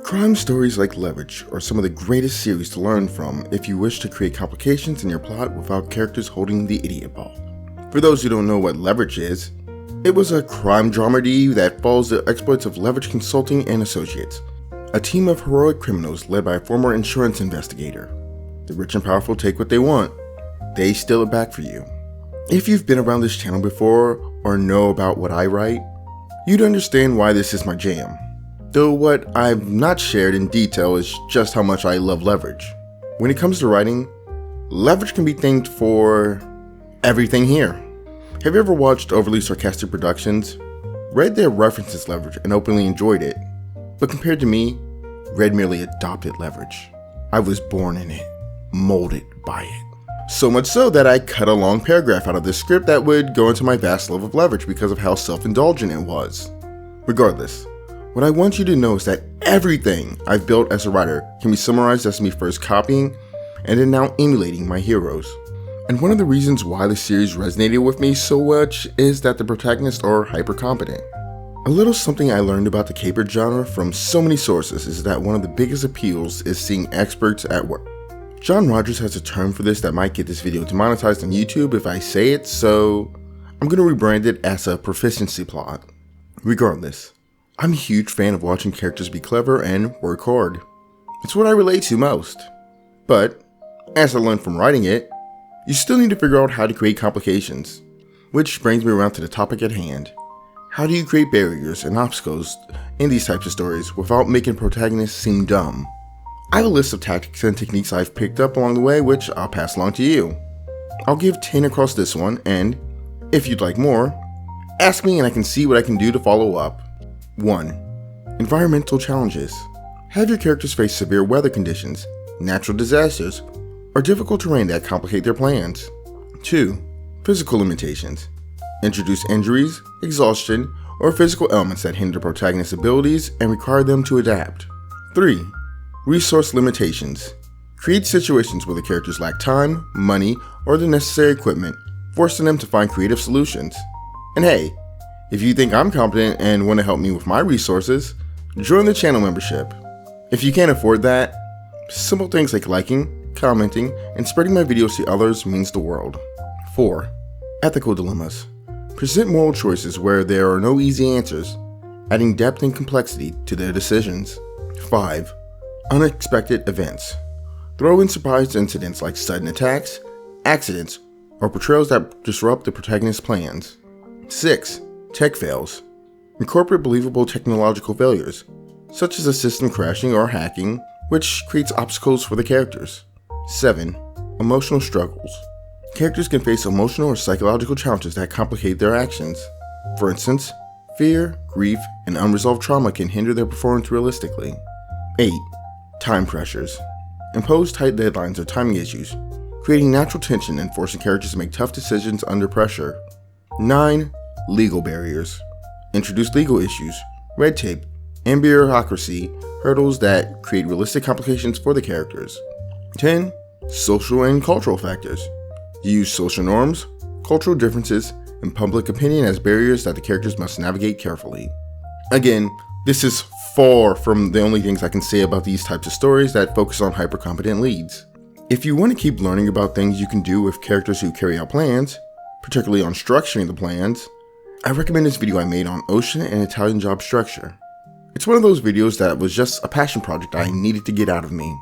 Crime stories like Leverage are some of the greatest series to learn from if you wish to create complications in your plot without characters holding the idiot ball. For those who don't know what Leverage is, it was a crime dramedy that follows the exploits of Leverage Consulting and Associates, a team of heroic criminals led by a former insurance investigator. The rich and powerful take what they want, they steal it back for you. If you've been around this channel before or know about what I write, you'd understand why this is my jam. Though what I've not shared in detail is just how much I love Leverage. When it comes to writing, Leverage can be thanked for everything here. Have you ever watched overly sarcastic productions? Red there references Leverage and openly enjoyed it, but compared to me, Red merely adopted Leverage. I was born in it, molded by it. So much so that I cut a long paragraph out of this script that would go into my vast love of Leverage because of how self-indulgent it was. Regardless, what I want you to know is that everything I've built as a writer can be summarized as me first copying and then now emulating my heroes. And one of the reasons why the series resonated with me so much is that the protagonists are hypercompetent. A little something I learned about the capered genre from so many sources is that one of the biggest appeals is seeing experts at work. John Rogers has a term for this that might get this video demonetized on YouTube if I say it, so I'm going to rebrand it as a proficiency plot. Regardless, I'm a huge fan of watching characters be clever and work hard. It's what I relate to most. But, as I learned from writing it, you still need to figure out how to create complications. Which brings me around to the topic at hand. How do you create barriers and obstacles in these types of stories without making protagonists seem dumb? I have a list of tactics and techniques I've picked up along the way which I'll pass along to you. I'll give 10 across this one, and if you'd like more, ask me and I can see what I can do to follow up. 1. Environmental challenges. Have your characters face severe weather conditions, natural disasters, or difficult terrain that complicate their plans. 2. Physical limitations. Introduce injuries, exhaustion, or physical ailments that hinder protagonists' abilities and require them to adapt. 3. Resource limitations. Create situations where the characters lack time, money, or the necessary equipment, forcing them to find creative solutions. And hey, if you think I'm competent and want to help me with my resources, join the channel membership. If you can't afford that, simple things like liking, commenting, and spreading my videos to others means the world. 4. Ethical dilemmas. Present moral choices where there are no easy answers, adding depth and complexity to their decisions. 5. Unexpected events. Throw in surprise incidents like sudden attacks, accidents, or portrayals that disrupt the protagonist's plans. 6. Tech fails. Incorporate believable technological failures, such as a system crashing or hacking, which creates obstacles for the characters. 7. Emotional struggles. Characters can face emotional or psychological challenges that complicate their actions. For instance, fear, grief, and unresolved trauma can hinder their performance realistically. 8. Time pressures. Impose tight deadlines or timing issues, creating natural tension and forcing characters to make tough decisions under pressure. 9. Legal barriers. Introduce legal issues, red tape, and bureaucracy hurdles that create realistic complications for the characters. 10. Social and cultural factors. Use social norms, cultural differences, and public opinion as barriers that the characters must navigate carefully. Again, this is far from the only things I can say about these types of stories that focus on hypercompetent leads. If you want to keep learning about things you can do with characters who carry out plans, particularly on structuring the plans, I recommend this video I made on ocean and Italian job structure. It's one of those videos that was just a passion project I needed to get out of me.